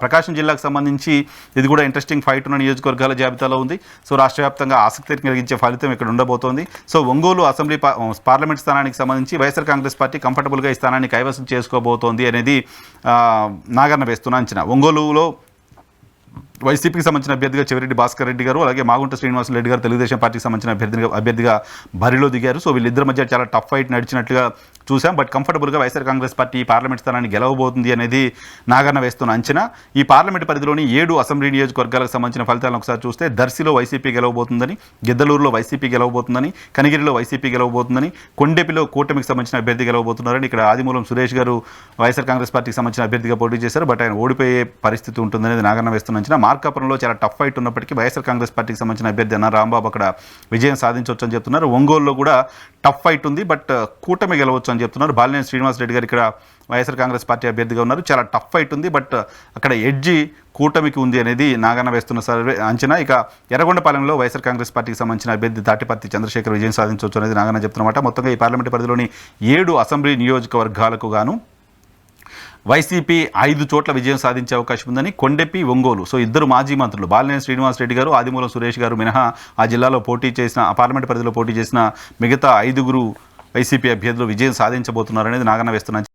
ప్రకాశం జిల్లాకు సంబంధించి ఇది కూడా ఇంట్రెస్టింగ్ ఫైట్ ఉన్న నియోజకవర్గాల జాబితాలో ఉంది. సో రాష్ట్ర వ్యాప్తంగా ఆసక్తి కలిగించే ఫలితం ఇక్కడ ఉండబోతోంది. సో ఒంగోలు అసెంబ్లీ పార్లమెంట్ స్థానానికి సంబంధించి వైఎస్ఆర్ కాంగ్రెస్ పార్టీ కంఫర్టబుల్గా ఈ స్థానాన్ని కైవసం చేసుకోబోతోంది అనేది నాగన్న వేస్తున్న అంచనా. ఒంగోలులో వైసీపీకి సంబంధించిన అభ్యర్థిగా చెవిరెడ్డి భాస్కర్ రెడ్డి గారు, అలాగే మాగుంట శ్రీనివాసరెడ్డి గారు తెలుగుదేశం పార్టీకి సంబంధించిన అభ్యర్థిగా బరిలో దిగారు. సో వీళ్ళిద్దరి మధ్య చాలా టఫ్ ఫైట్ నడిచినట్లుగా చూసాం. బట్ కంఫర్టబుల్గా వైఎస్ఆర్ కాంగ్రెస్ పార్టీ ఈ పార్లమెంట్ స్థానాన్ని గెలవబోతుంది అనేది నాగన్న వేస్తున్న అంచనా. ఈ పార్లమెంట్ పరిధిలోని 7 అసెంబ్లీ నియోజకవర్గాలకు సంబంధించిన ఫలితాలను ఒకసారి చూస్తే దర్శిలో వైసీపీ గెలవబోతుందని, గిద్దలూరులో వైసీపీ గెలవబోతుందని, కనిగిరిలో వైసీపీ గెలవబోతుందని, కొండెపిలో కూటమికి సంబంధించిన అభ్యర్థి గెలవబోతున్నారని, ఇక్కడ ఆదిమూలం సురేష్ గారు వైఎస్ఆర్ కాంగ్రెస్ పార్టీకి సంబంధించిన అభ్యర్థిగా పోటీ చేశారు. బట్ ఆయన ఓడిపోయే పరిస్థితి ఉంటుందనేది నాగన్న వేస్తున్న అంచనా. మార్కాపురంలో చాలా టఫ్ ఫైట్ ఉన్నప్పటికీ వైఎస్ఆర్ కాంగ్రెస్ పార్టీకి సంబంధించిన అభ్యర్థి అన్న రాంబాబు అక్కడ విజయం సాధించవచ్చు అని చెప్తున్నారు. ఒంగోలులో కూడా టఫ్ ఫైట్ ఉంది, బట్ కూటమి గెలవచ్చు అని చెప్తున్నారు. బాలినేని శ్రీనివాసరెడ్డి గారు ఇక్కడ వైఎస్ఆర్ కాంగ్రెస్ పార్టీ అభ్యర్థిగా ఉన్నారు. చాలా టఫ్ ఫైట్ ఉంది, బట్ అక్కడ ఎడ్జి కూటమికి ఉంది అనేది నాగన్న వేస్తున్న సర్వే అంచనా. ఇక ఎర్రగొండపాలెంలో వైఎస్ఆర్ కాంగ్రెస్ పార్టీకి సంబంధించిన అభ్యర్థి తాటిపర్తి చంద్రశేఖర్ విజయం సాధించవచ్చు అనేది నాగన్న చెప్తున్నమాట. మొత్తంగా ఈ పార్లమెంటు పరిధిలోని 7 అసెంబ్లీ నియోజకవర్గాలకు గాను వైసీపీ 5 చోట్ల విజయం సాధించే అవకాశం ఉందని కొండెపి, ఒంగోలు సో ఇద్దరు మాజీ మంత్రులు బాలినేని శ్రీనివాసరెడ్డి గారు, ఆదిమూలం సురేష్ గారు మినహా ఆ జిల్లాలో పోటీ చేసిన, ఆ పార్లమెంట్ పరిధిలో పోటీ చేసిన మిగతా 5 వైసీపీ అభ్యర్థులు విజయం సాధించబోతున్నారనేది నాగన్న వేస్తున్న